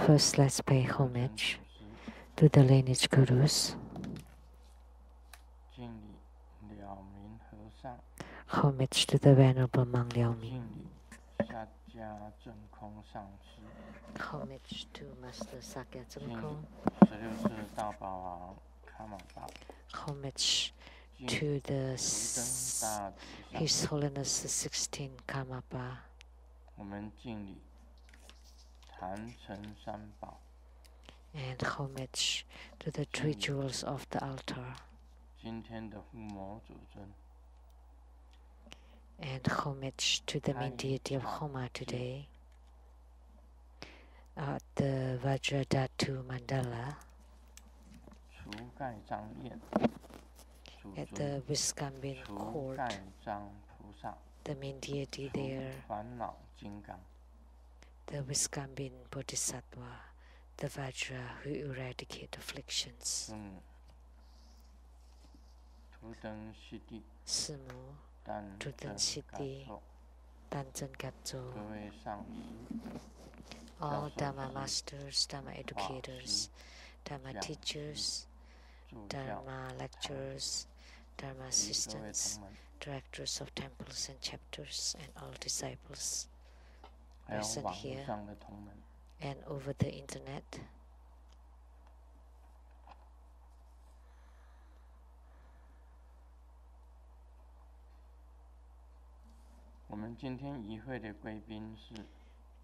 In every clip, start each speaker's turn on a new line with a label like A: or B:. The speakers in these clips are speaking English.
A: First, let's pay homage to the lineage gurus. Homage to the Venerable Monk Liao Ming. Homage to Master Sakya Zhengkong. Homage to His Holiness the 16th Karmapa. And homage to the three jewels of the altar. And homage to the main deity of Homa today at the Vajradhatu Mandala at the Wisconsin court. The main deity there, the Wisconsin Bodhisattva, the Vajra who eradicate afflictions. Simu, Tutan Siddhi, Tanzan Kapzo, all Dharma masters, Dharma educators, Dharma teachers, Dharma lecturers, Dharma assistants, directors of temples and chapters, and all disciples present here and over the internet.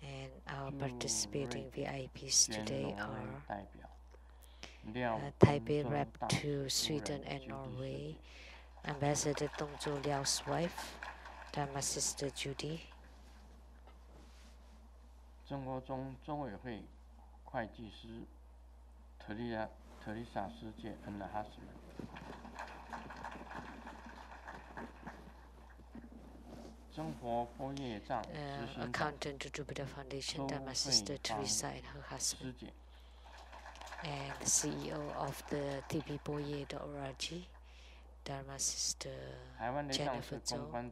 A: And our participating VIPs today are Taipei Rep to Sweden and Norway, Ambassador Tongzhou Liao's wife, Dharma Sister Judy, accountant to Jupiter Foundation, Dharma Sister Teresa and her husband, and the CEO of the tbboye.org, Dharma Sister Jennifer Zhou,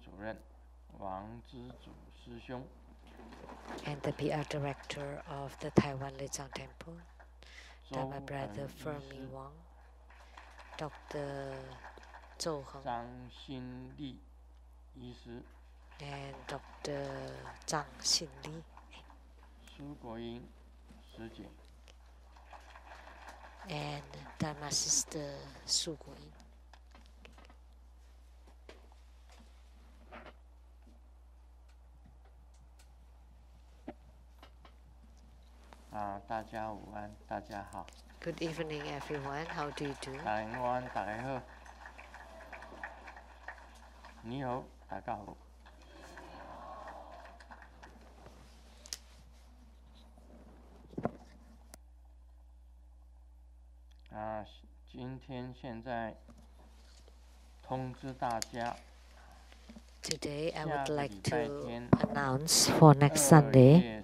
A: and the PR Director of the Taiwan Lezang Temple, Dharma Brother Fermi Wang, Dr. Zhou Heng, and Dr. Zhang Xinli, and Dharma Sister Su Guoyin. Good evening, everyone. How do you do? Today, I would like to announce for next Sunday,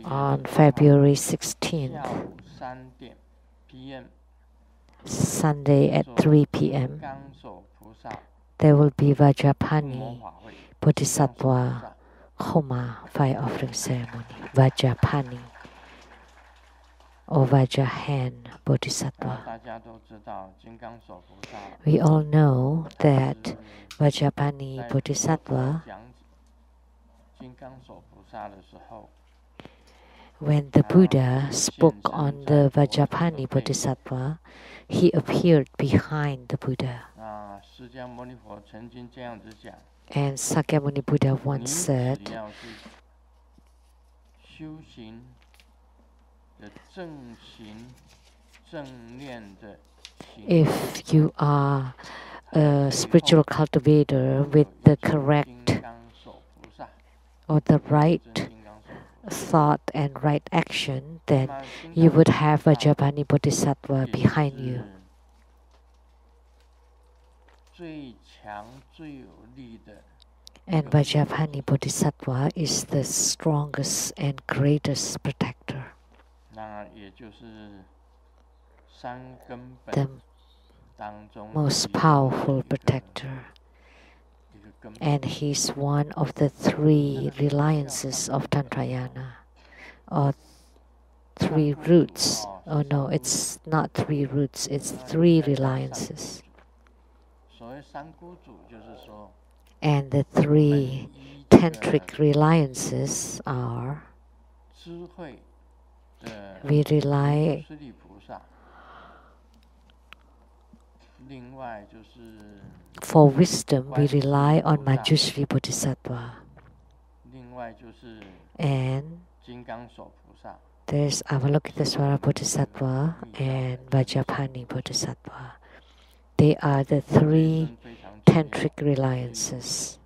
A: on February 16th, Sunday at 3 p.m., there will be Vajrapani Bodhisattva Homa fire offering ceremony. Vajrapani or Vajrahan Bodhisattva. We all know that Vajrapani Bodhisattva, when the Buddha spoke on the Vajrapani Bodhisattva, he appeared behind the Buddha. And Sakyamuni Buddha once said, if you are a spiritual cultivator with the correct or the right thought and right action, then you would have Vajrapani Bodhisattva behind you. And Vajrapani Bodhisattva is the strongest and greatest protector. The most powerful protector. and he's one of the three reliances of Tantrayana, or three roots. Oh no, it's not three roots, it's three reliances. And the three tantric reliances are: we rely for wisdom, we rely on Manjushri Bodhisattva. And there's Avalokitesvara Bodhisattva and Vajrapani Bodhisattva. They are the three tantric reliances.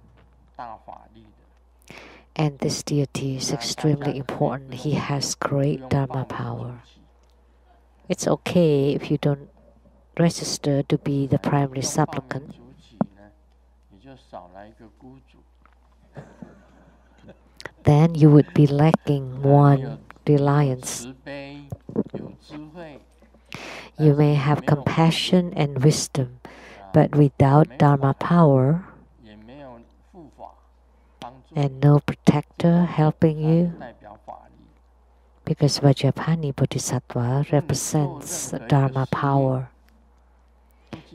A: And this deity is extremely important. He has great Dharma power. It's okay if you don't register to be the primary supplicant. Then you would be lacking one reliance. You may have compassion and wisdom, but without Dharma power and no protector helping you, because Vajrapani Bodhisattva represents Dharma power.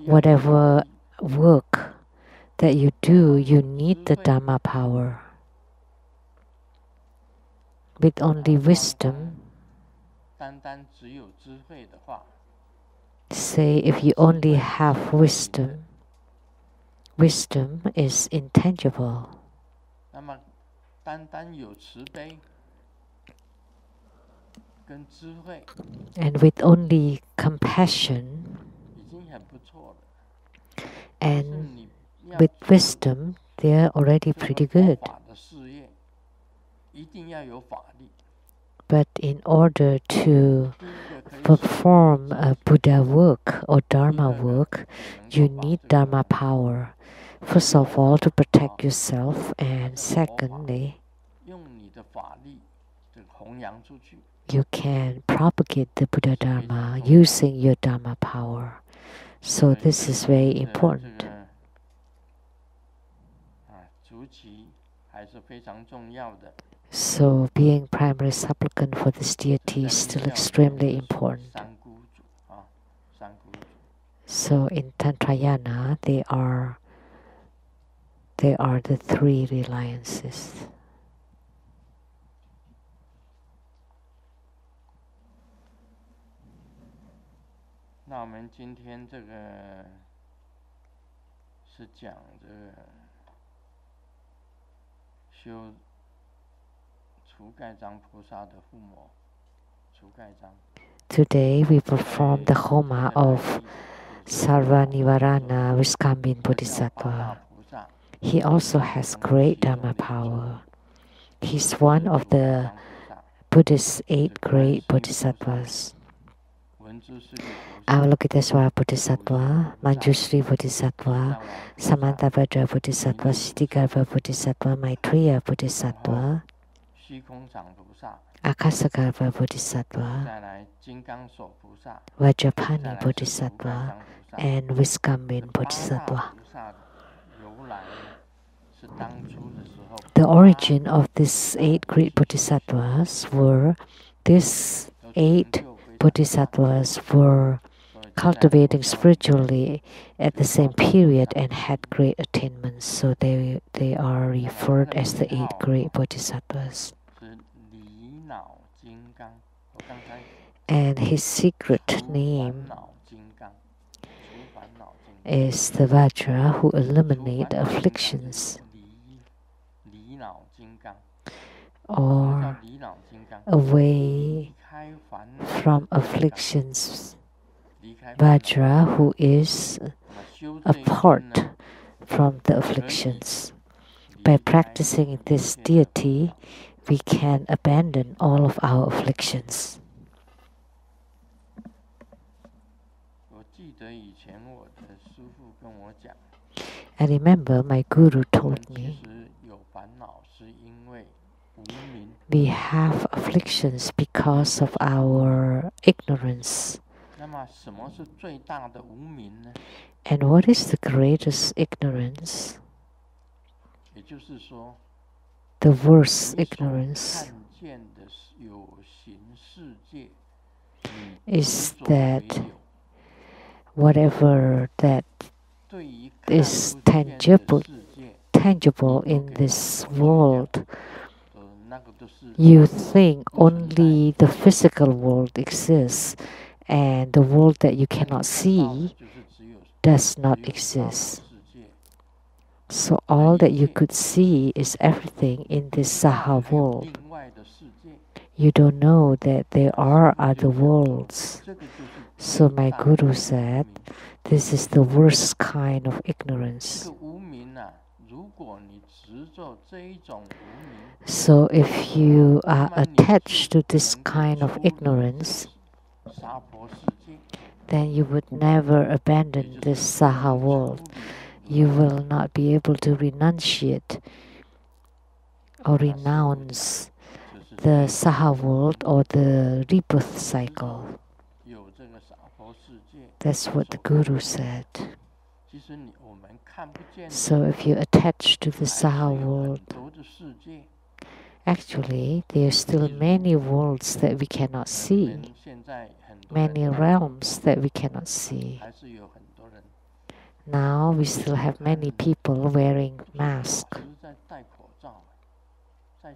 A: Whatever work that you do, you need the Dharma power. With only wisdom, say if you only have wisdom, wisdom is intangible. And with only compassion and with wisdom, they're already pretty good. But in order to perform a Buddha work or Dharma work, you need Dharma power. First of all, to protect yourself, and secondly, you can propagate the Buddha Dharma using your Dharma power. So this is very important. So being primary supplicant for this deity is still extremely important. So in Tantrayana, they are the three reliances. Today we perform the Homa of Sarvanivarana Viskambin Bodhisattva. He also has great Dharma power. He's one of the Buddhist 8 great Bodhisattvas. Avalokitesvara Bodhisattva, Manjushri Bodhisattva, Samantabhadra Bodhisattva, Siddhigarbha Bodhisattva, Maitreya Bodhisattva, Akasagarbha Bodhisattva, Vajrapani Bodhisattva, and Viskambin Bodhisattva. The origin of these 8 great bodhisattvas were these 8 bodhisattvas were cultivating spiritually at the same period and had great attainments. So they are referred as the 8 great bodhisattvas. And his secret name is the Vajra who eliminate the afflictions, or away from afflictions. Vajra who is apart from the afflictions. By practicing this deity, we can abandon all of our afflictions. I remember my guru told me, we have afflictions because of our ignorance. And what is the greatest ignorance? the worst ignorance is that whatever that is tangible in this world, you think only the physical world exists, and the world that you cannot see does not exist. So all that you could see is everything in this Saha world. You don't know that there are other worlds. So my Guru said, this is the worst kind of ignorance. So if you are attached to this kind of ignorance, then you would never abandon this Saha world. You will not be able to renunciate or renounce the Saha world or the rebirth cycle. That's what the Guru said. So if you attach to the Saha world, actually there are still many worlds that we cannot see, many realms that we cannot see. Now we still have many people wearing masks.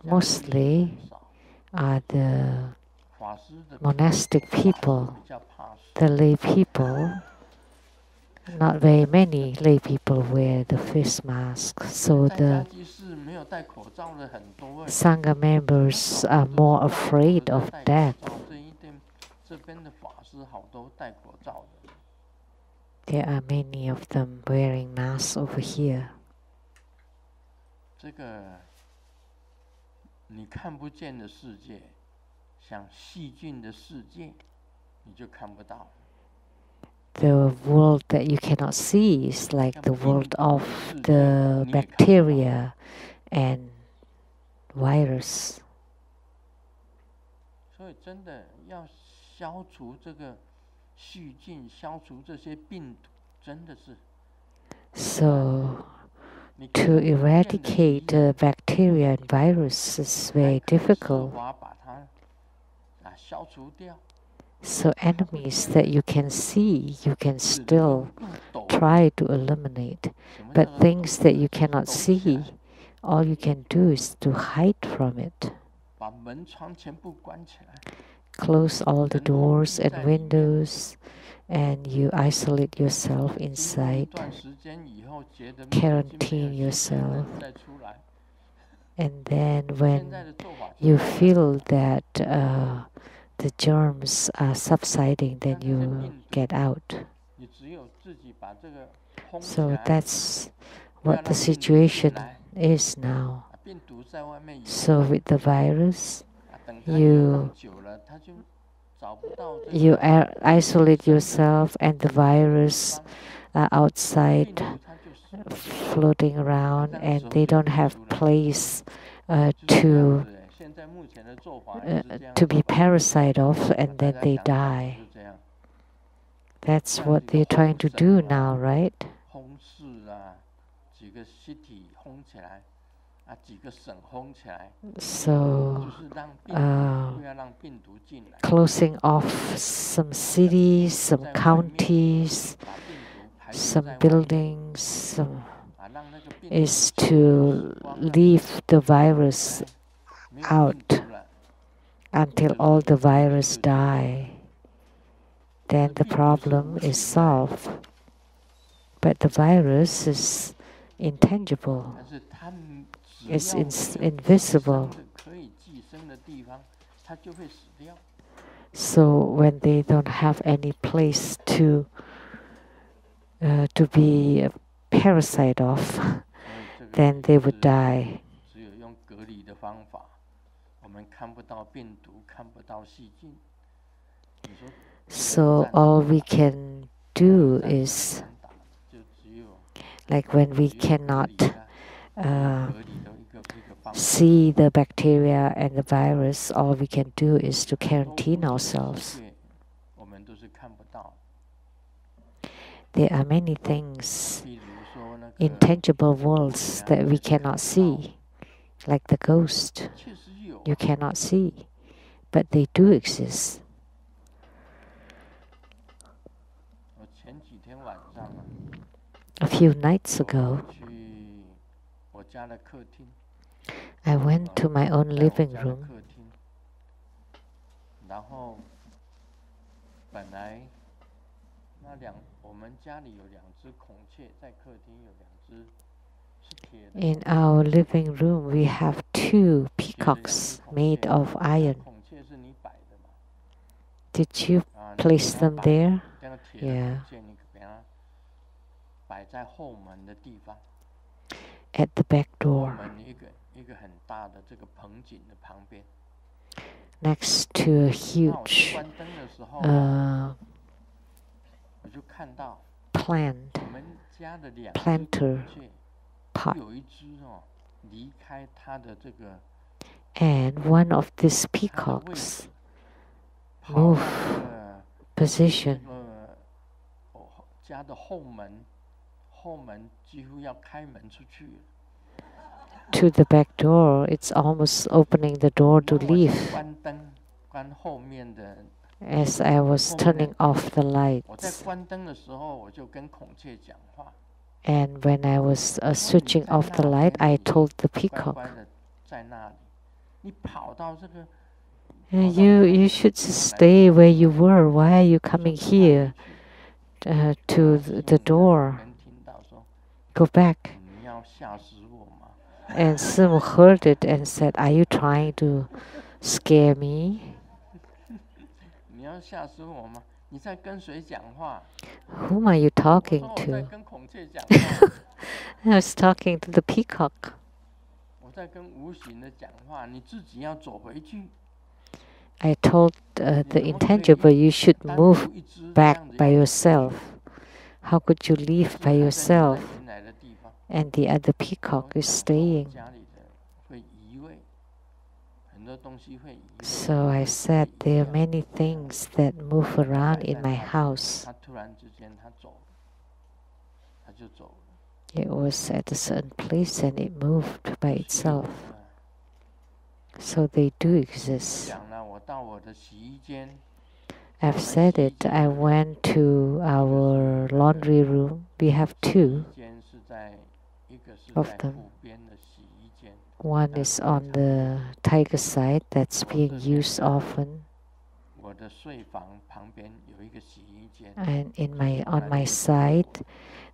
A: Mostly are the monastic people, the lay people. Not very many lay people wear the face mask, so the Sangha members are more afraid of death. There are many of them wearing masks over here. The world that you cannot see is like the world of the bacteria and virus. So to eradicate the bacteria and virus is very difficult. So enemies that you can see, you can still try to eliminate. But things that you cannot see, all you can do is to hide from it. Close all the doors and windows, and you isolate yourself inside, quarantine yourself. And then when you feel that the germs are subsiding, then you get out. So that's what the situation is now. So with the virus, you isolate yourself, and the virus are outside floating around, and they don't have place to be parasite of, and then they die. That's what they're trying to do now, right? So closing off some cities, some counties, some buildings, is to leave the virus out until all the virus die. Then the problem is solved. But the virus is intangible. It's invisible. So when they don't have any place to be a parasite of, then they would die. So all we can do is, like when we cannot see the bacteria and the virus, all we can do is to quarantine ourselves. There are many things intangible worlds that we cannot see, like the ghost. You cannot see, but they do exist. A few nights ago, I went to my own living room. In our living room, we have 2 peacocks made of iron. Did you place them there? Yeah. At the back door, next to a huge planter pot. And one of these peacocks moved position to the back door. It's almost opening the door to leave. As I was turning off the lights, and when I was switching off the light, I told the peacock, you should stay where you were. Why are you coming here to the door? Go back. And Simu heard it and said, are you trying to scare me? Whom are you talking to? I was talking to the peacock. I told the intangible, you should move back by yourself. How could you leave by yourself? And the other peacock is staying. So I said, there are many things that move around in my house. It was at a certain place and it moved by itself. So they do exist. I've said it. I went to our laundry room. We have 2 of them. One is on the tiger side that's being used often. And on my side,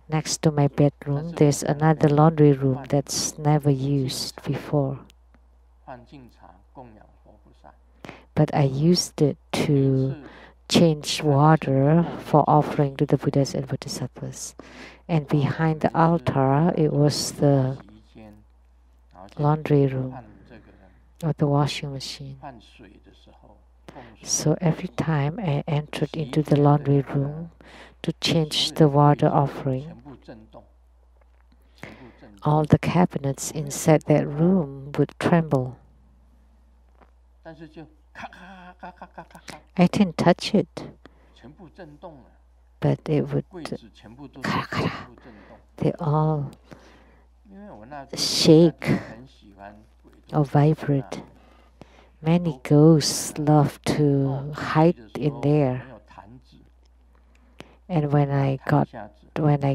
A: next to my bedroom, there's another laundry room that's never used before. But I used it to change water for offering to the Buddhas and Bodhisattvas. And behind the altar, it was the laundry room or the washing machine. So every time I entered into the laundry room to change the water offering, all the cabinets inside that room would tremble. I didn't touch it, but it would they all shake or vibrate. Many ghosts love to hide in there. And when I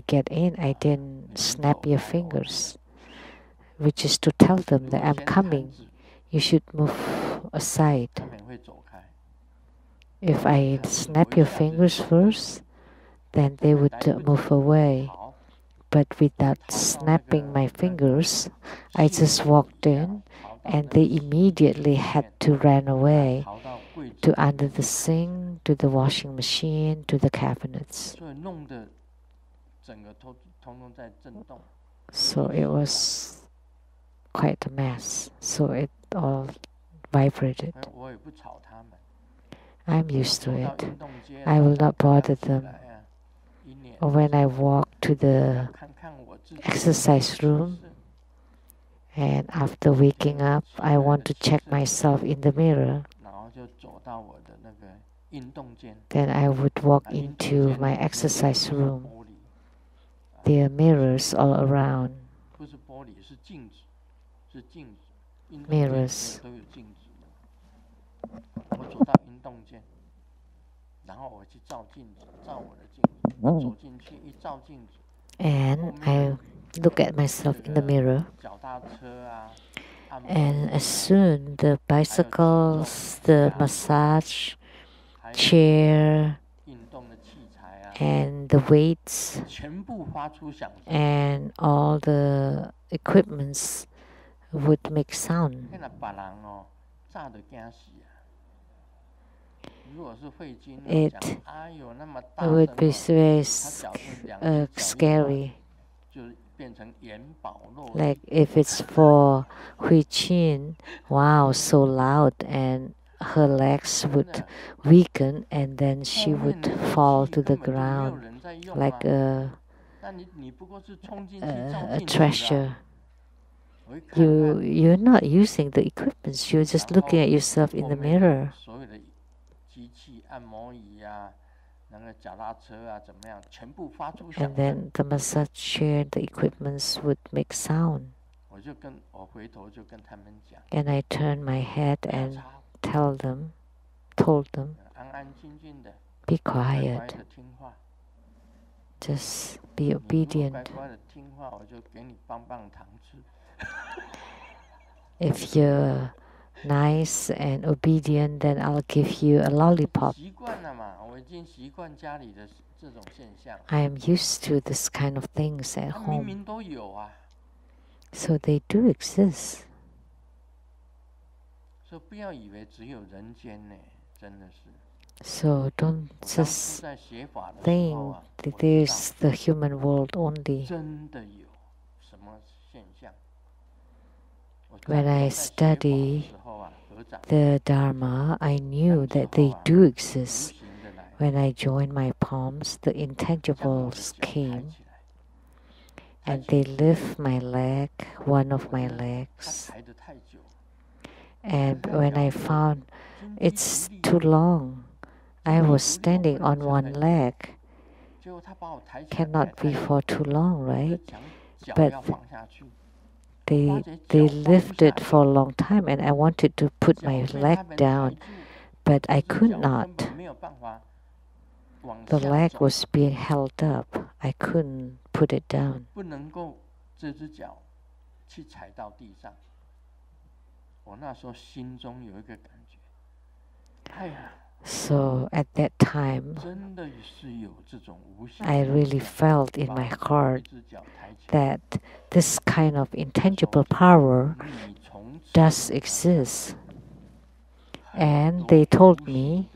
A: get in, I didn't snap your fingers, which is to tell them that I'm coming. You should move aside. If I snap your fingers first, then they would move away. But without snapping my fingers, I just walked in, and they immediately had to run away to under the sink, to the washing machine, to the cabinets. So it was quite a mess. So it all vibrated. I'm used to it. I will not bother them. Or when I walk to the exercise room, and after waking up, I want to check myself in the mirror. Then I would walk into my exercise room. There are mirrors all around. Mirrors. And I look at myself in the mirror. And as soon the bicycles, the massage chair, and the weights, and all the equipments would make sound. It would be very scary. Like if it's for Hui Qin, wow, so loud, and her legs would weaken and then she would fall to the ground like a treasure. You're not using the equipment, you're just looking at yourself in the mirror. And then the massage chair, the equipments would make sound. And I turned my head and told them, be quiet, just be obedient. If you're nice and obedient, then I'll give you a lollipop. I am used to this kind of things at home. So they do exist. So don't just think that there's the human world only. When I study the Dharma, I knew that they do exist. When I joined my palms, the intangibles came and they lift my leg, one of my legs. And when I found it's too long, I was standing on one leg. Cannot be for too long, right? But they lifted for a long time and I wanted to put my leg down, but I could not. The leg was being held up. I couldn't put it down. So at that time, I really felt in my heart that this kind of intangible power does exist. And they told me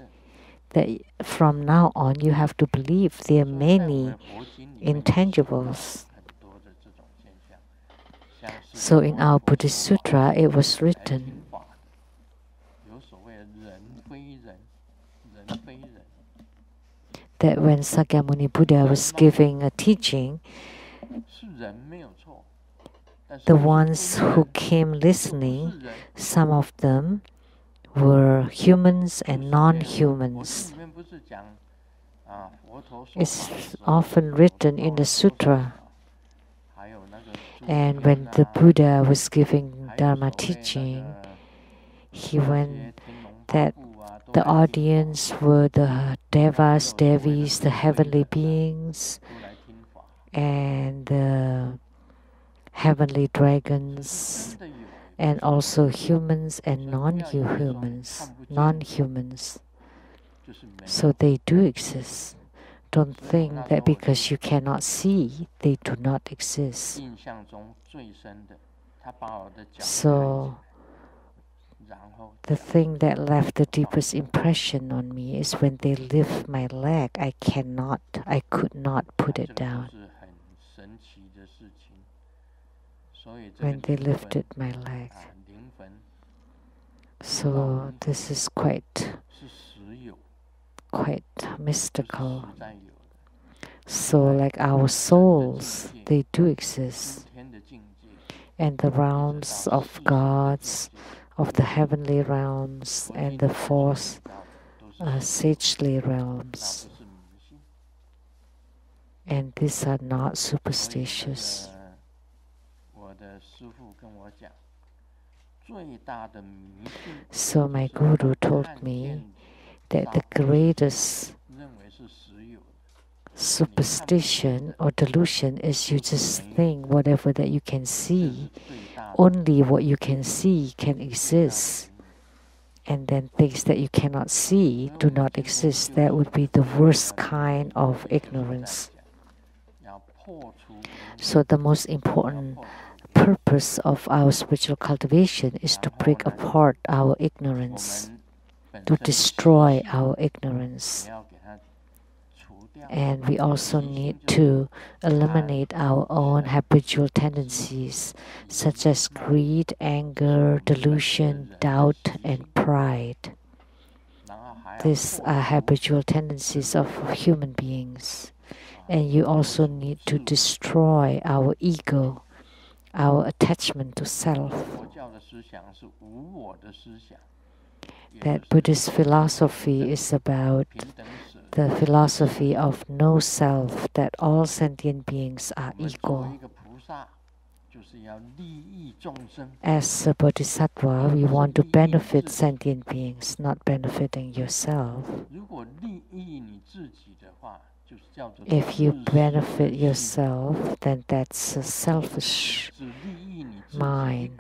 A: that from now on you have to believe there are many intangibles. So in our Buddhist Sutra, it was written that when Sakyamuni Buddha was giving a teaching, the ones who came listening, some of them were humans and non-humans. It's often written in the sutra. And when the Buddha was giving Dharma teaching, he went that the audience were the devas, devis, the heavenly beings, and the heavenly dragons, and also humans and non-humans. So they do exist. Don't think that because you cannot see, they do not exist. So the thing that left the deepest impression on me is when they lift my leg, I could not put it down. When they lifted my leg. So this is quite mystical. So like our souls, they do exist. And the realms of gods, of the heavenly realms, and the fourth sagely realms. And these are not superstitious. So my guru told me that the greatest superstition or delusion is you just think whatever that you can see, only what you can see can exist. And then things that you cannot see do not exist. That would be the worst kind of ignorance. So the most important purpose of our spiritual cultivation is to break apart our ignorance, to destroy our ignorance. And we also need to eliminate our own habitual tendencies, such as greed, anger, delusion, doubt, and pride. These are habitual tendencies of human beings. And you also need to destroy our ego, our attachment to self. That Buddhist philosophy is about the philosophy of no self, that all sentient beings are equal. As a bodhisattva, we want to benefit sentient beings, not benefiting yourself. If you benefit yourself, then that's a selfish mind.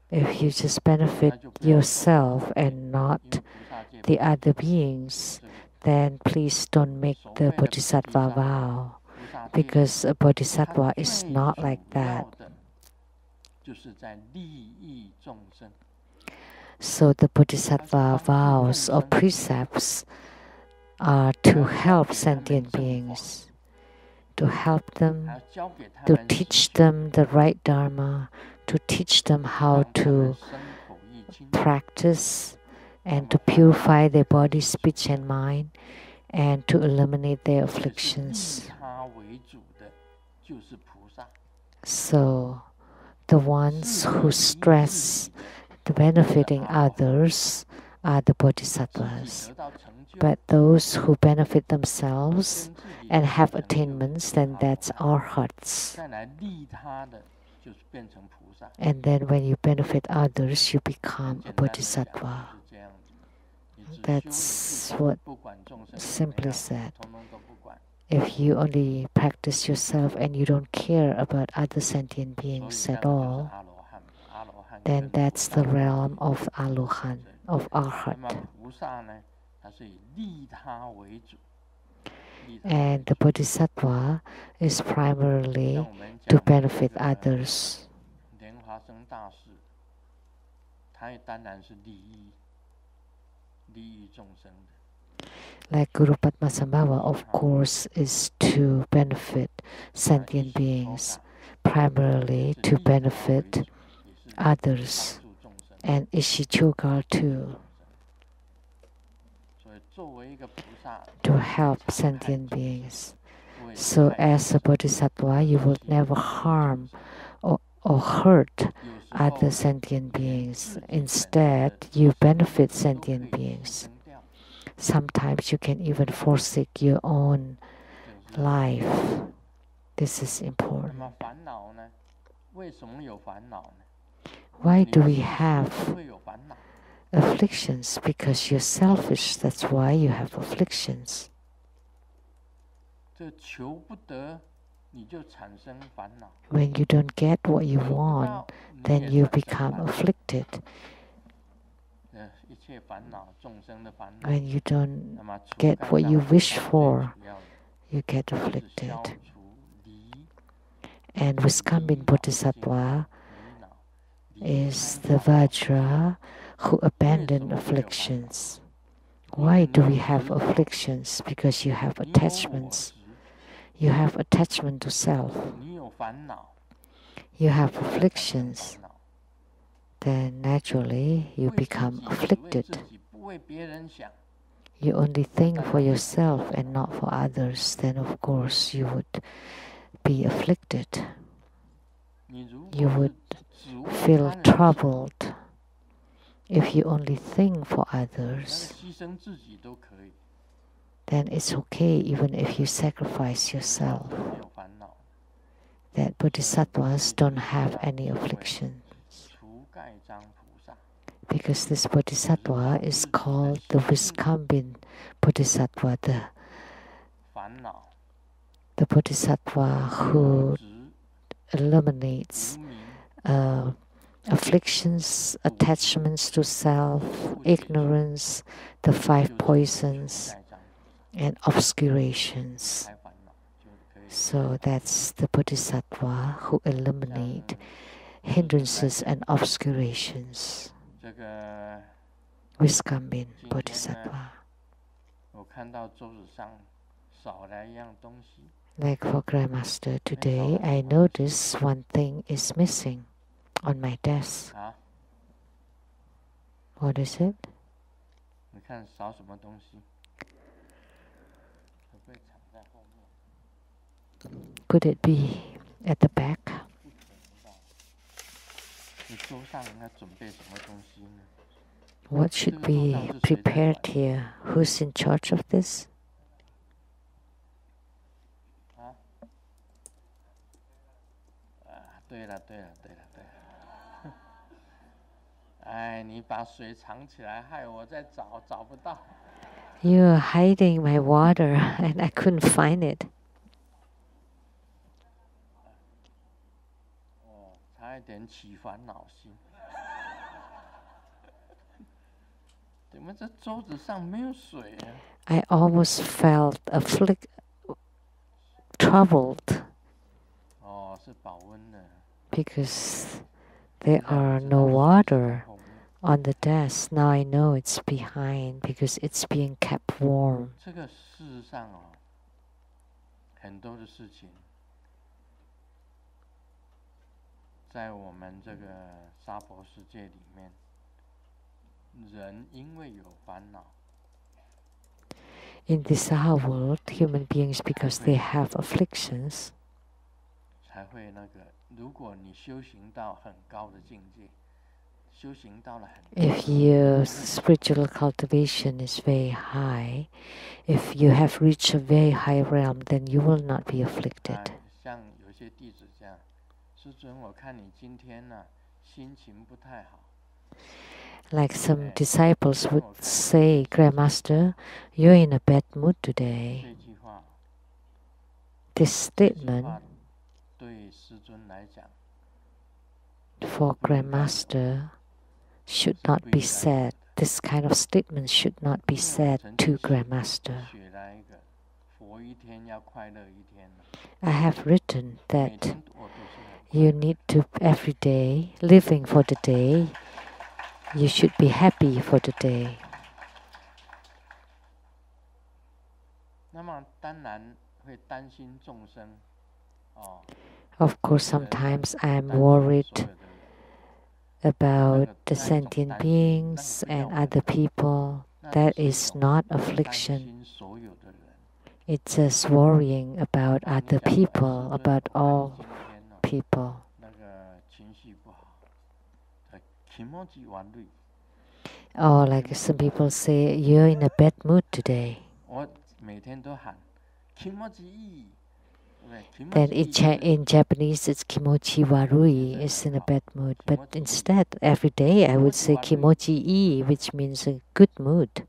A: If you just benefit yourself and not the other beings, then please don't make the bodhisattva vow, because a bodhisattva is not like that. So the bodhisattva vows or precepts are to help sentient beings, to help them, to teach them the right dharma, to teach them how to practice and to purify their body, speech, and mind, and to eliminate their afflictions. So the ones who stress the benefiting others are the bodhisattvas. But those who benefit themselves and have attainments, then that's arhats. And then when you benefit others, you become a bodhisattva. That's what simply said. If you only practice yourself and you don't care about other sentient beings at all, then that's the realm of Alohan, of Arhat. And the bodhisattva is primarily to benefit others. Like Guru Padmasambhava, of course, is to benefit sentient beings, primarily to benefit others, and Ishichogal too, to help sentient beings. So as a bodhisattva, you will never harm or hurt other sentient beings. Instead, you benefit sentient beings. Sometimes you can even forsake your own life. This is important. Why do we have afflictions? Because you're selfish. That's why you have afflictions. When you don't get what you want, then you become afflicted. When you don't get what you wish for, you get afflicted. And Wisconsin Bodhisattva is the Vajra who abandoned afflictions. Why do we have afflictions? Because you have attachments. You have attachment to self. You have afflictions. Then naturally you become afflicted. You only think for yourself and not for others, then of course you would be afflicted. You would feel troubled. If you only think for others, then it's okay even if you sacrifice yourself. That bodhisattvas don't have any affliction. Because this bodhisattva is called the Viskambin bodhisattva, the bodhisattva who eliminates afflictions, attachments to self, ignorance, the 5 poisons, and obscurations. So that's the bodhisattva who eliminate hindrances and obscurations. Viskambin bodhisattva. Like for Grandmaster today, I notice one thing is missing on my desk. What is it? Could it be at the back? What should be prepared here? Who's in charge of this? You're hiding my water and I couldn't find it. I almost felt troubled because there are no water on the desk. Now I know it's behind because it's being kept warm. In this Saha world, human beings, because they have afflictions, if your spiritual cultivation is very high, if you have reached a very high realm, then you will not be afflicted. Like some disciples would say, Grandmaster, you're in a bad mood today. This statement for Grandmaster should not be said. This kind of statement should not be said to Grandmaster. I have written that you need to every day, living for the day, you should be happy for the day. Of course, sometimes I am worried about the sentient beings and other people. That is not affliction. It's just worrying about other people, about all people. Or like some people say, you're in a bad mood today. Then in Japanese, it's kimochi warui, is in a bad mood. But instead, every day I would say kimochi ii, which means a good mood.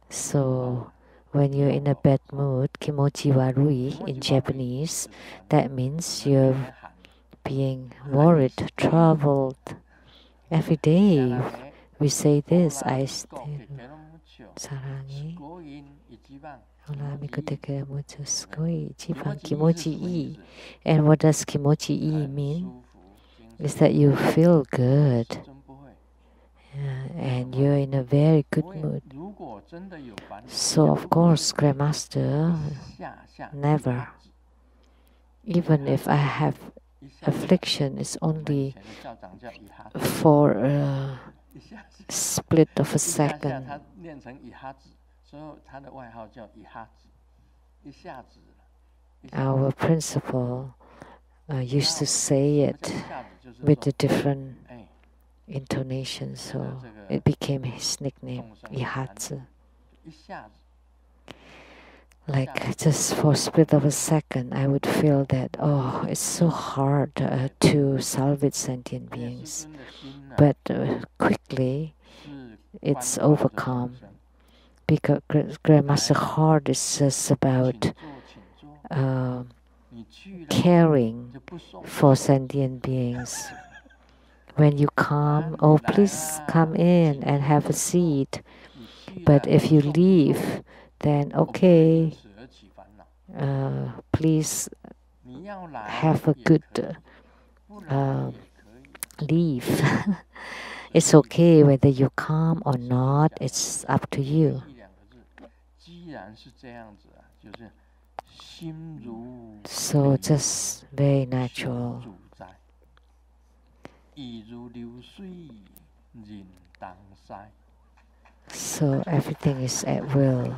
A: So when you're in a bad mood, kimochi warui in Japanese, that means you're being worried, troubled. Every day we say this, I still 사랑해. Kimochi-ii. And what does kimochi-ii mean? Is that you feel good. And you're in a very good mood. So of course, Grandmaster, never. Even if I have affliction, it's only for a split of a second. Our principal used to say it with a different intonation, so it became his nickname, 一下子. Like just for a split of a second, I would feel that, oh, it's so hard to salvage sentient beings. But quickly, it's overcome. Because Grandmaster heart is just about caring for sentient beings. When you come, oh, please come in and have a seat. But if you leave, then okay, please have a good leave. It's okay whether you come or not, it's up to you. So just very natural. So everything is at will.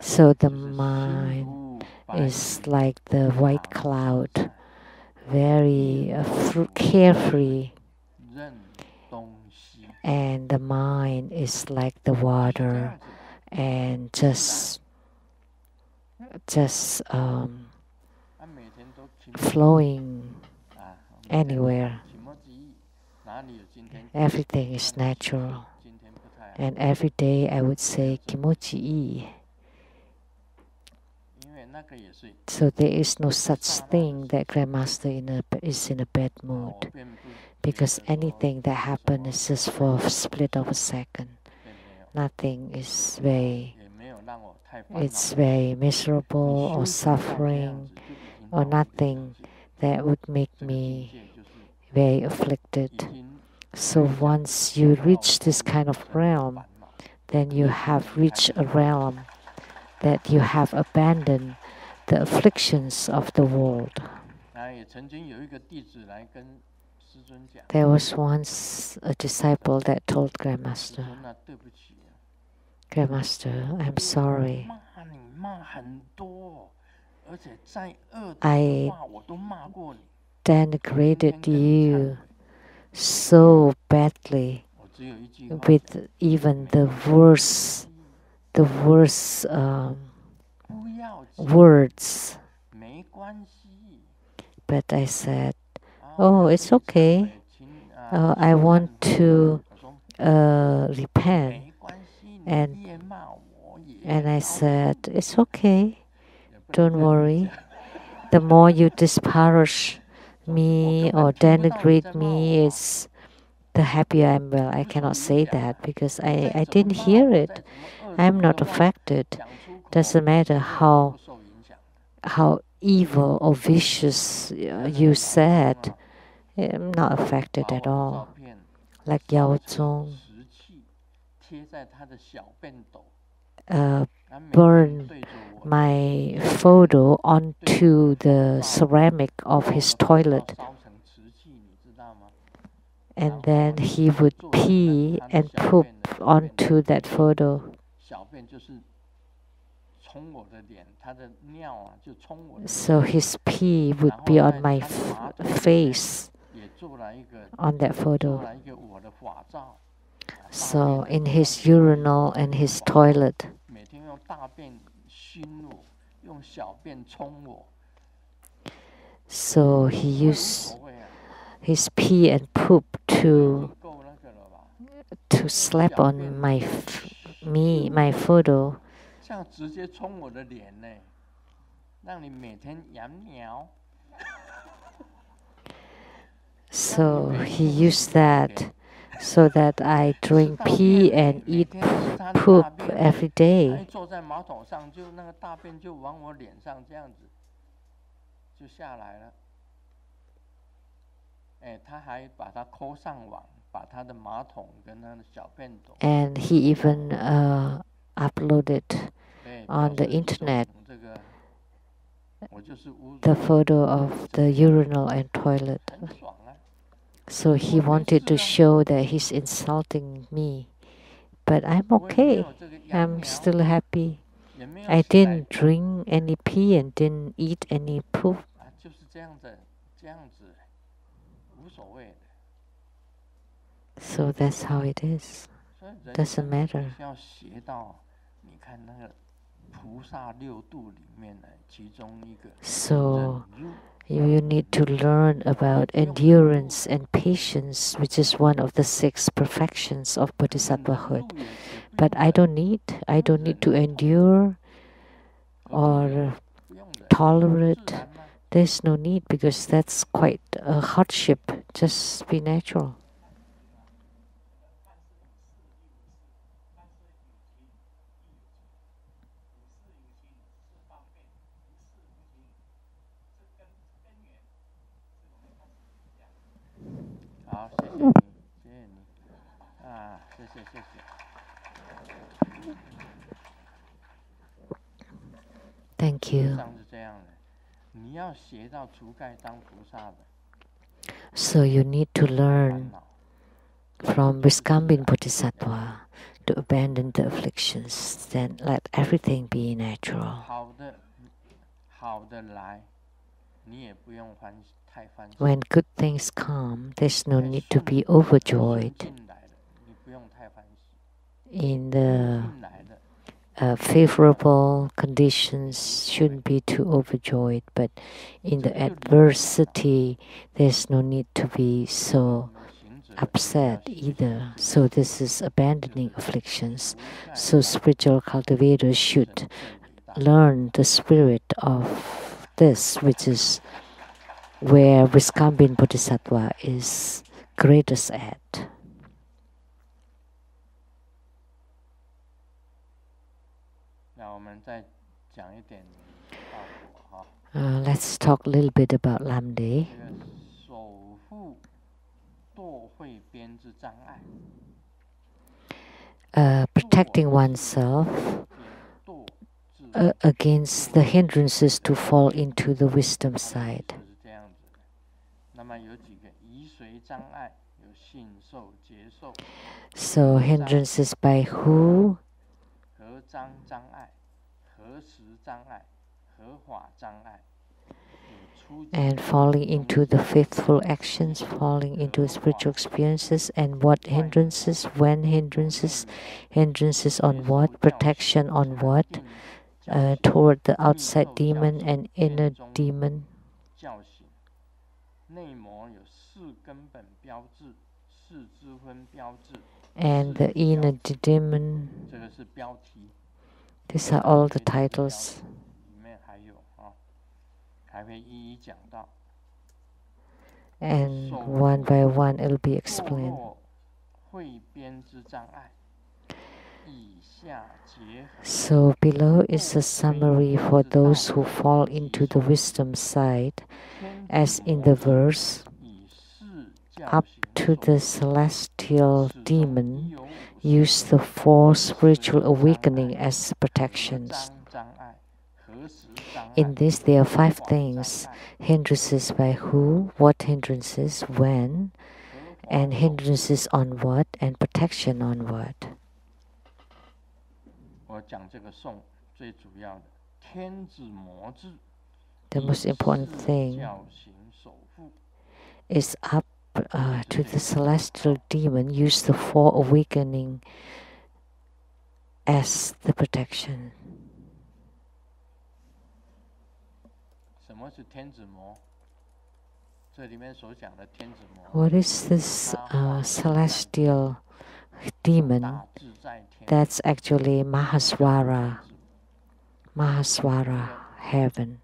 A: So the mind is like the white cloud, very carefree, and the mind is like the water and just flowing anywhere. Everything is natural. And every day I would say kimochi-ii. So there is no such thing that Grandmaster is in a bad mood, because anything that happens is just for a split of a second. Nothing is it's very miserable or suffering, or nothing that would make me very afflicted. So once you reach this kind of realm, then you have reached a realm that you have abandoned the afflictions of the world. There was once a disciple that told Grandmaster, Grandmaster, I'm sorry. I denigrated you so badly with even the worst words. But I said, oh, it's okay. I want to repent. And I said, it's okay. Don't worry. The more you disparage me or denigrate me, it's the happier I'm. Well, I cannot say that because I didn't hear it. I'm not affected. Doesn't matter how evil or vicious you said. I'm not affected at all. Like Yao Zong burned my photo onto the ceramic of his toilet. And then he would pee and poop onto that photo. So his pee would be on my face on that photo. So in his urinal and his toilet. So he used his pee and poop to slap on my photo. So he used that so that I drink pee and eat poop every day. And he even uploaded on the internet the photo of the urinal and toilet. So he wanted to show that he's insulting me. But I'm okay. I'm still happy. I didn't drink any pee and didn't eat any poop. So that's how it is. Doesn't matter. So you need to learn about endurance and patience, which is one of the 6 perfections of bodhisattvahood. But I don't need to endure or tolerate. There's no need, because that's quite a hardship. Just be natural. Thank you. So you need to learn from Viskambin Bodhisattva to abandon the afflictions, then let everything be natural. When good things come, there's no need to be overjoyed. In the favorable conditions, shouldn't be too overjoyed, but in the adversity, there's no need to be so upset either. So this is abandoning afflictions. So spiritual cultivators should learn the spirit of this, which is where Viskambin Bodhisattva is greatest at. Let's talk a little bit about Lamdre. Protecting oneself against the hindrances to fall into the wisdom side. So hindrances by who? And falling into the faithful actions, falling into spiritual experiences, and what hindrances, when hindrances, hindrances on what, protection on what, toward the outside demon and inner demon. And the inner demon. These are all the titles. And one by one it'll be explained. So below is a summary for those who fall into the wisdom side, as in the verse, up to the celestial demon, use the 4 spiritual awakening as protections. In this, there are 5 things: hindrances by who, what hindrances, when, and hindrances on what, and protection on what. The most important thing is up to the celestial demon, use the 4 awakening as the protection. What is this celestial demon? That's actually Mahaswara heaven,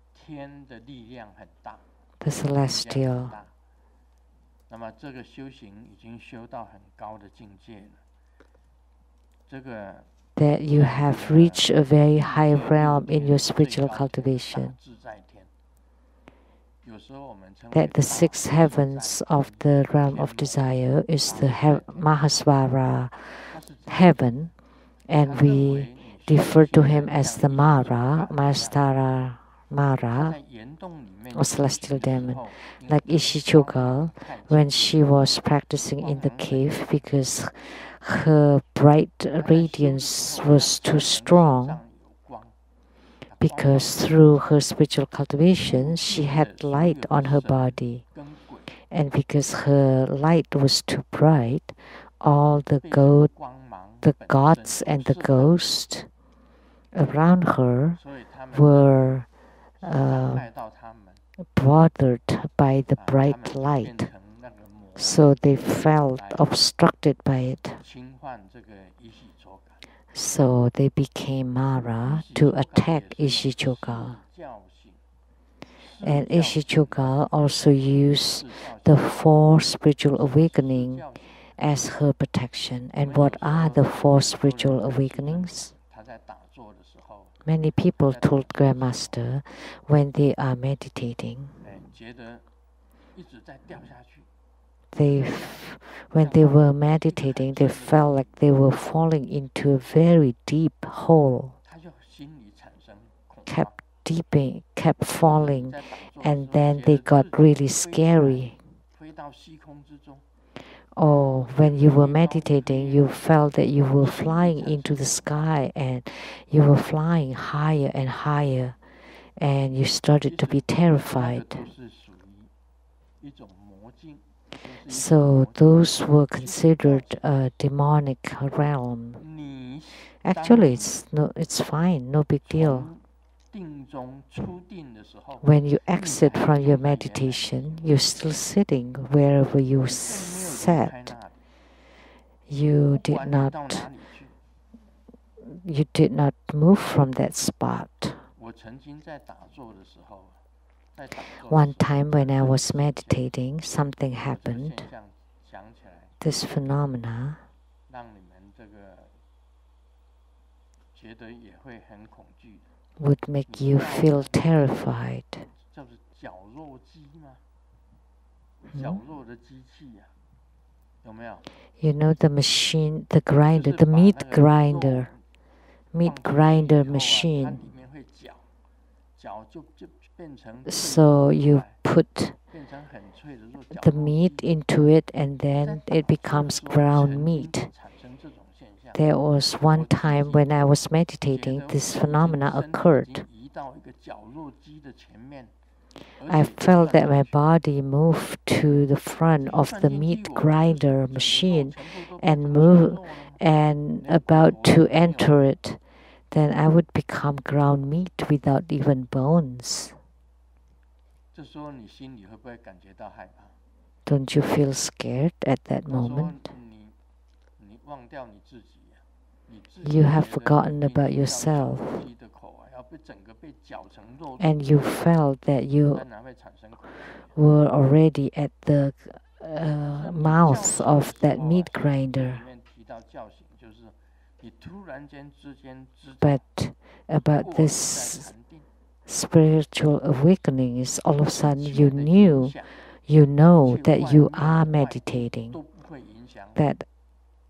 A: the celestial. That you have reached a very high realm in your spiritual cultivation. That the 6 heavens of the realm of desire is the Mahaswara heaven, and we refer to him as the Mara, Mahastara Mara, or celestial demon. Like Ishichogal, when she was practicing in the cave, because her bright radiance was too strong, because through her spiritual cultivation she had light on her body, And because her light was too bright, all the gods and the ghosts around her were bothered by the bright light, so they felt obstructed by it. So they became Mara to attack Ishichogal. And Ishichogal also used the 4 spiritual awakening as her protection. And what are the 4 spiritual awakenings? Many people told Grandmaster when they are meditating, when they were meditating, they felt like they were falling into a very deep hole, kept falling, and then they got really scary. Or when you were meditating, you felt that you were flying into the sky and you were flying higher and higher, and you started to be terrified. So those were considered a demonic realm. Actually, it's fine, no big deal. When you exit from your meditation, you're still sitting wherever you sat. You did not move from that spot. One time when I was meditating, something happened. This phenomena would make you feel terrified. You know the machine, the grinder, the meat grinder machine. So you put the meat into it and then it becomes ground meat. There was one time when I was meditating, this phenomena occurred. I felt that my body moved to the front of the meat grinder machine and about to enter it. Then I would become ground meat without even bones. Don't you feel scared at that moment? You have forgotten about yourself, and you felt that you were already at the mouth of that meat grinder. But about this spiritual awakening is all of a sudden you know that you are meditating, that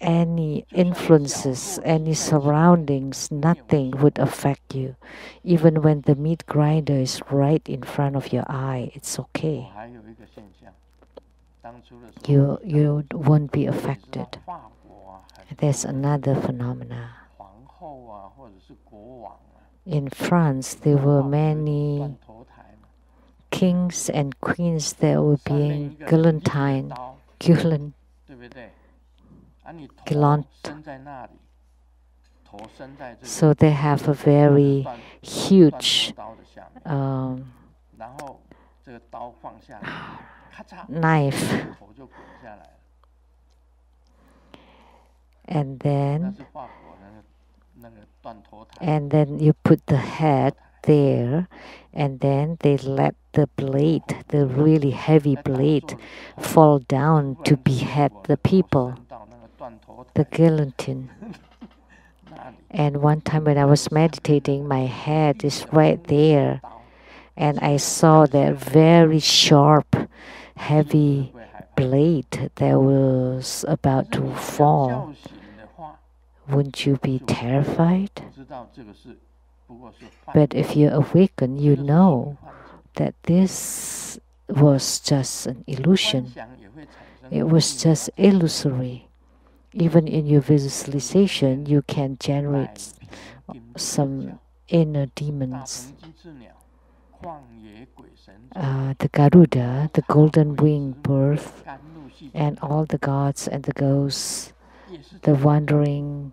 A: any influences, any surroundings, nothing would affect you. Even when the meat grinder is right in front of your eye, it's okay. You won't be affected. There's another phenomena. In France, there were many kings and queens that were being guillotined. So they have a very huge knife, and then you put the head there, and then they let the blade, the really heavy blade, fall down to behead the people, the guillotine. And one time when I was meditating, my head is right there, and I saw that very sharp, heavy blade that was about to fall. Wouldn't you be terrified? But if you awaken, you know that this was just an illusion. It was just illusory. Even in your visualization, you can generate some inner demons. the Garuda, the golden winged bird, and all the gods and the ghosts, the wandering,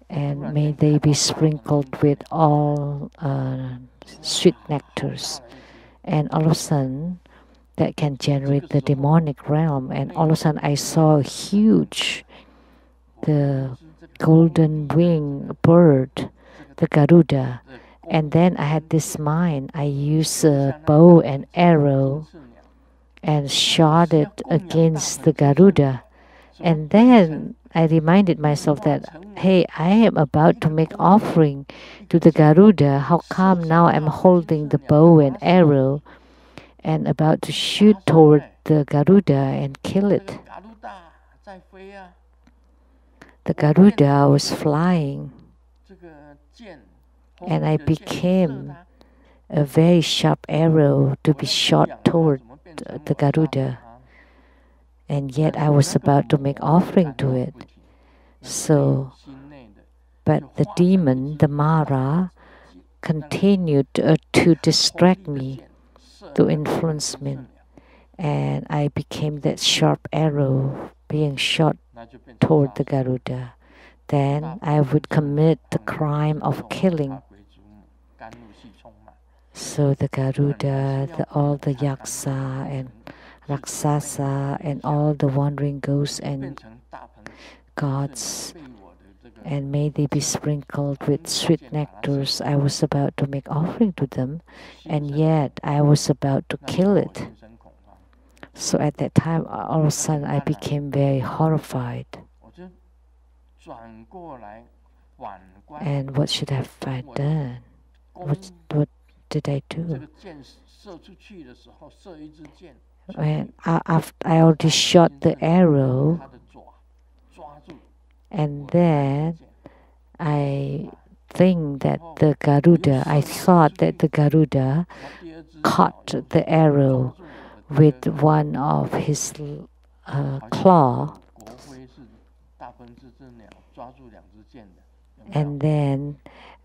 A: and may they be sprinkled with all sweet nectars. And all of a sudden, that can generate the demonic realm. And all of a sudden, I saw a huge, the golden winged bird, the Garuda. And then I had this mind. I used a bow and arrow and shot it against the Garuda. And then I reminded myself that, hey, I am about to make offering to the Garuda. How come now I'm holding the bow and arrow and about to shoot toward the Garuda and kill it? The Garuda was flying, and I became a very sharp arrow to be shot toward the Garuda. And yet I was about to make offering to it. So, but the demon, the Mara, continued to distract me, to influence me. And I became that sharp arrow being shot toward the Garuda. Then I would commit the crime of killing. So the Garuda, all the Yaksa and Raksasa and all the wandering ghosts and gods, and may they be sprinkled with sweet nectars. I was about to make offering to them, and yet I was about to kill it. So at that time, all of a sudden, I became very horrified. And what should have I done? What did I do? When after I already shot the arrow, and then I think that the Garuda, I thought that the Garuda caught the arrow with one of his claw, and then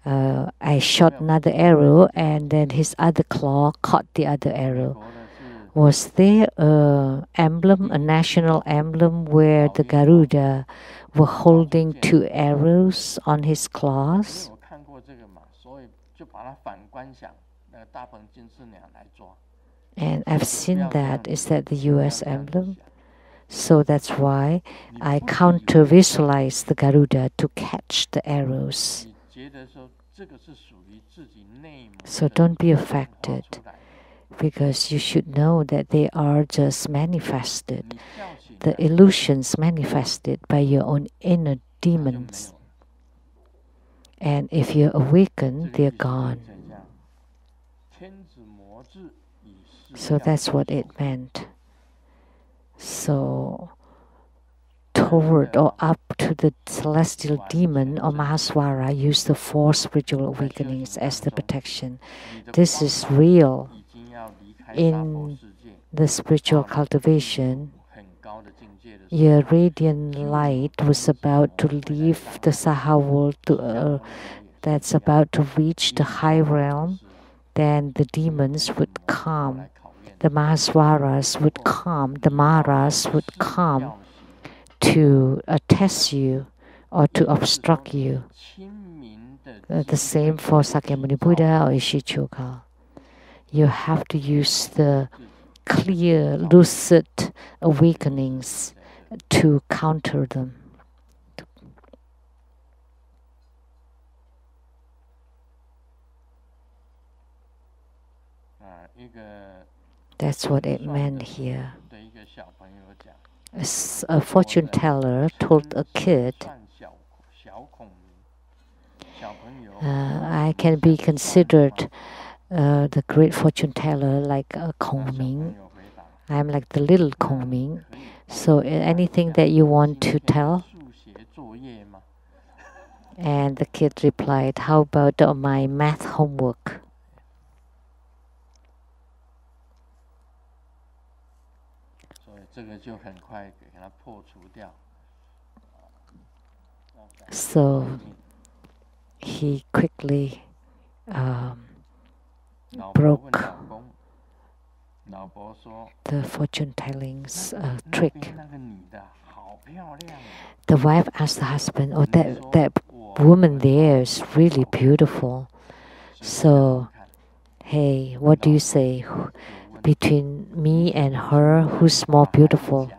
A: I shot another arrow, and then his other claw caught the other arrow. Was there a emblem, a national emblem, where the Garuda were holding two arrows on his claws? And I've seen that. Is that the U.S. emblem? So that's why I counter-visualize the Garuda to catch the arrows. So don't be affected, because you should know that they are just manifested, the illusions manifested by your own inner demons. And if you awaken, they're gone. So that's what it meant. So toward or up to the celestial demon or Mahaswara, use the four spiritual awakenings as the protection. This is real. In the spiritual cultivation, your radiant light was about to leave the Saha world that's about to reach the high realm. Then the demons would come, the Mahaswaras would come, the Maras would come to test you or to obstruct you. The same for Sakyamuni Buddha or Ishichoka. You have to use the clear, lucid awakenings to counter them. That's what it meant here. A fortune teller told a kid, I can be considered the great fortune teller like Kong Ming. I'm like the little Kong Ming. So anything that you want to tell? And the kid replied, how about my math homework? So he quickly broke the fortune telling's trick. The wife asked the husband, "Oh, that woman there is really beautiful. So, hey, what do you say? Between me and her, who's more beautiful?"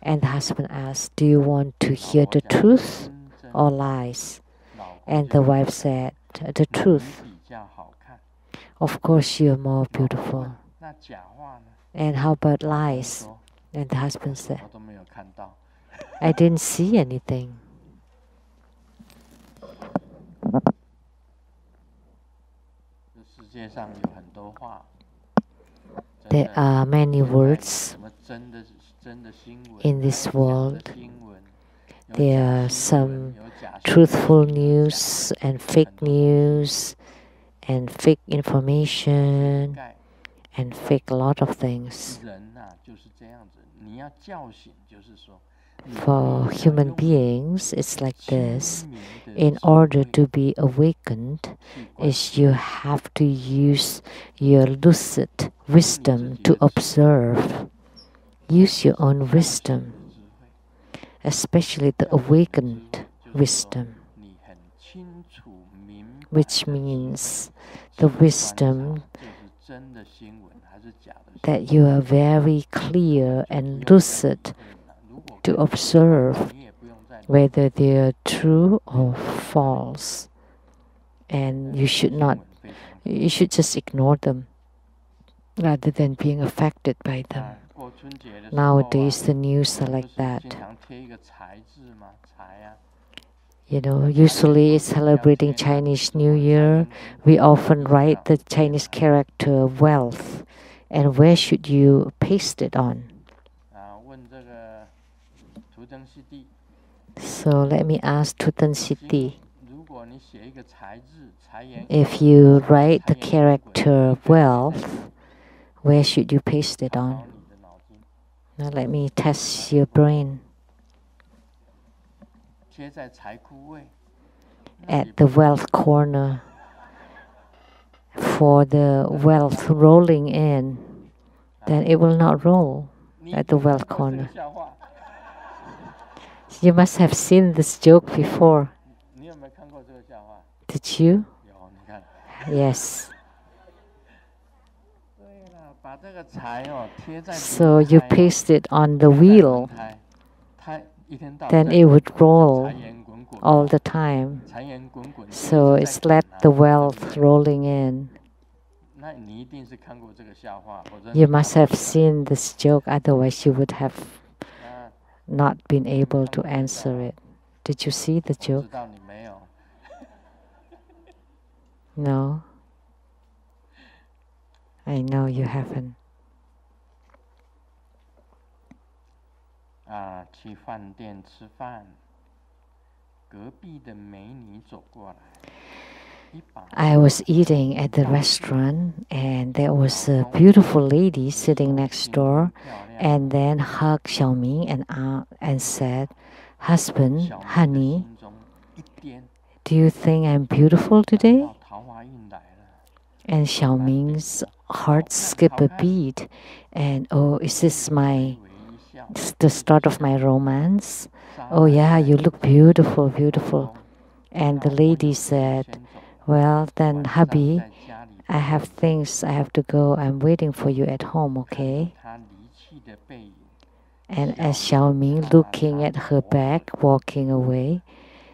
A: And the husband asked, "Do you want to hear the truth or lies?" And the wife said, "The truth. Of course, you're more beautiful." "And how about lies?" And the husband said, "I didn't see anything." There are many words in this world. There are some truthful news and fake news and fake information and fake a lot of things. For human beings, it's like this. In order to be awakened, you have to use your lucid wisdom to observe. Use your own wisdom, especially the awakened wisdom, which means the wisdom that you are very clear and lucid to observe whether they are true or false. And you should just ignore them rather than being affected by them. Nowadays, the news are like that. Usually celebrating Chinese New Year, we often write the Chinese character wealth. And where should you paste it on? So let me ask Tutan Siti. If you write the character wealth, where should you paste it on? Now let me test your brain. At the wealth corner. For the wealth rolling in, then it will not roll at the wealth corner. You must have seen this joke before. Did you? Yes. So you paste it on the wheel, then it would roll all the time. So it's let the wealth rolling in. You must have seen this joke, otherwise you would have not been able to answer it. Did you see the joke? No? I know you haven't. I was eating at the restaurant and there was a beautiful lady sitting next door and then hugged Xiaoming and said, "Husband, honey, do you think I'm beautiful today?" And Xiaoming's heart skipped a beat and, "Oh, is this the start of my romance? Oh yeah, you look beautiful, beautiful." And the lady said, "Well, then, hubby, I have things I have to go. I'm waiting for you at home, okay?" And as Xiaoming looking at her back, walking away,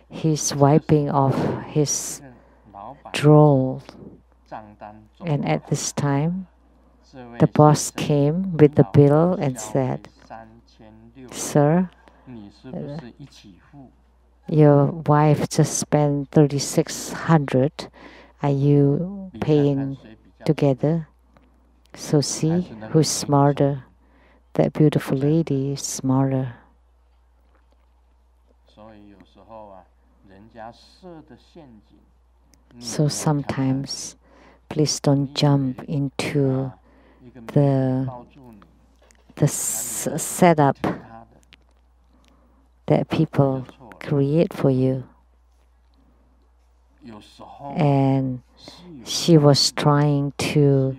A: he's wiping off his drool. And at this time, the boss came with the bill and said, "Sir, your wife just spent 3,600. Are you paying together?" So see who's smarter. That beautiful lady is smarter. So sometimes, please don't jump into the setup that people create for you. and she was trying to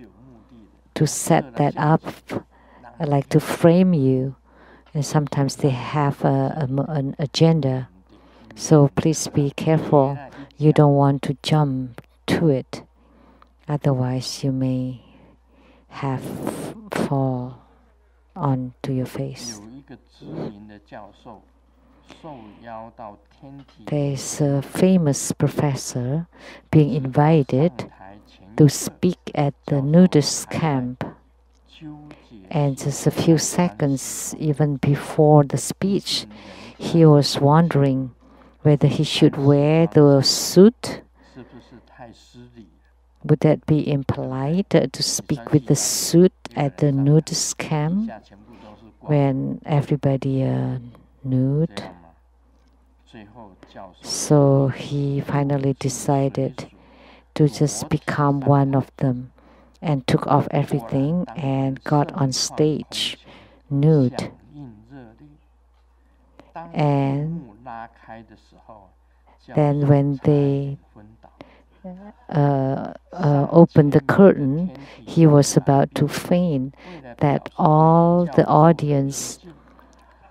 A: set that up, like to frame you. And sometimes they have an agenda. So please be careful. You don't want to jump to it. Otherwise, you may have fall onto your face. There's a famous professor being invited to speak at the nudist camp. And just a few seconds even before the speech, he was wondering whether he should wear the suit. Would that be impolite to speak with the suit at the nudist camp when everybody nude? So he finally decided to just become one of them and took off everything and got on stage nude. And then when they opened the curtain, he was about to faint, that all the audience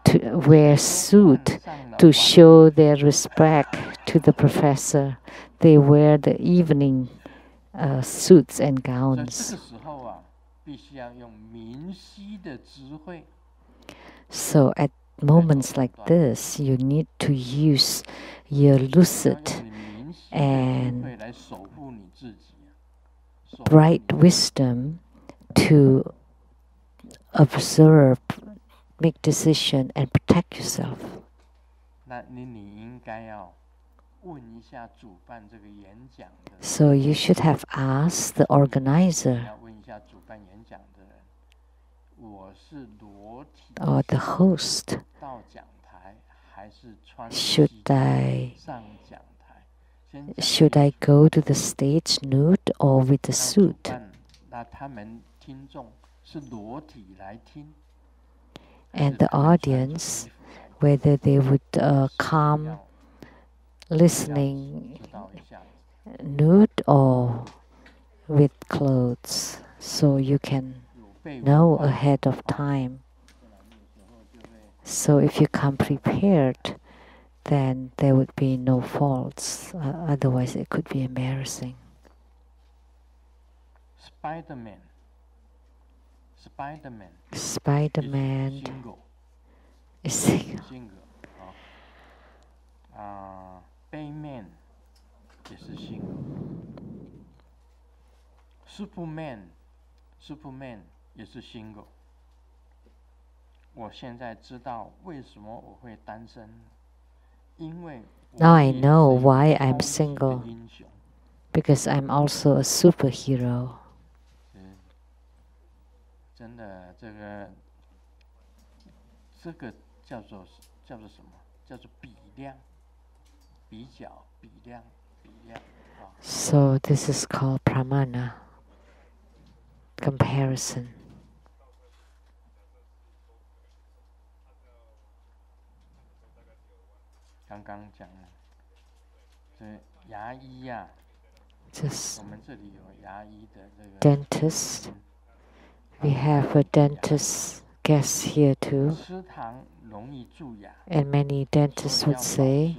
A: to wear suit to show their respect to the professor. They wear the evening suits and gowns. So at moments like this, you need to use your lucid and bright wisdom to observe, make decision, and protect yourself. So you should have asked the organizer or the host, should I go to the stage nude or with the suit? And the audience, whether they would come listening nude or with clothes, so you can know ahead of time. So if you come prepared, then there would be no faults. Otherwise, it could be embarrassing. Spider-Man is single.
B: Superman 也是 single。我现在知道为什么我会单身，因为
A: Now I know why I'm single, because I'm also a superhero.
B: 真的，这个叫做什么？叫做比量，比较，比量。
A: So this is called pramana, comparison.
B: 刚刚讲了，这牙医呀，我们这里有牙医的这个
A: dentist. We have a dentist guest here too. And many dentists would say,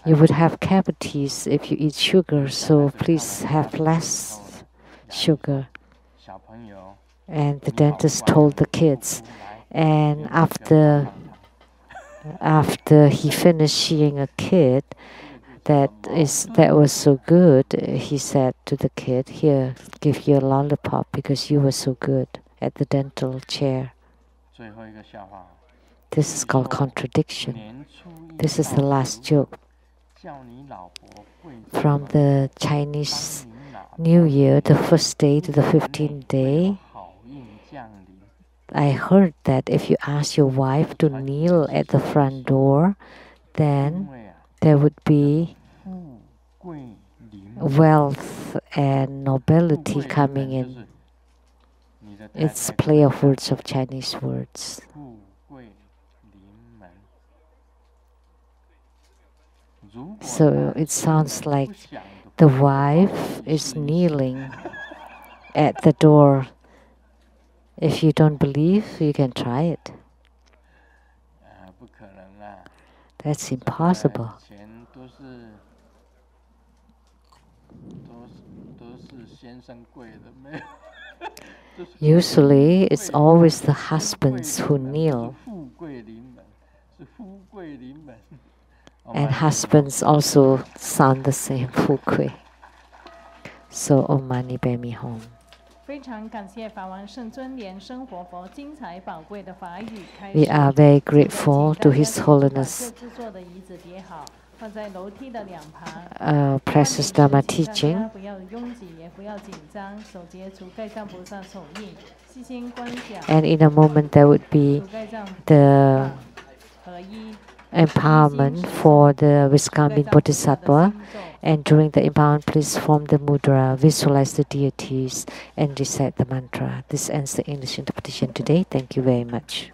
A: you would have cavities if you eat sugar, so please have less sugar. And the dentist told the kids, and after he finished seeing a kid that was so good, he said to the kid, here, give you a lollipop because you were so good at the dental chair. This is called contradiction. This is the last joke. From the Chinese New Year, the first day to the 15th day, I heard that if you ask your wife to kneel at the front door, then there would be wealth and nobility coming in. It's play of words of Chinese words. So it sounds like the wife is kneeling at the door. If you don't believe, you can try it. That's impossible. Usually, it's always the husbands who kneel. And husbands also sound the same, 富贵. So, Om Mani Padme Hum.
C: 非常感谢法王圣尊莲生活佛精彩宝贵的法语开示。
A: We are very grateful to His Holiness Precious Dharma teaching.
C: 不要拥挤，也不要紧张，手结除盖藏菩萨手印，细心观想。
A: And in a moment, there would be the
C: 合一。
A: empowerment for the Viskambin Bodhisattva. And during the empowerment, please form the mudra, visualize the deities, and recite the mantra. This ends the English interpretation today. Thank you very much.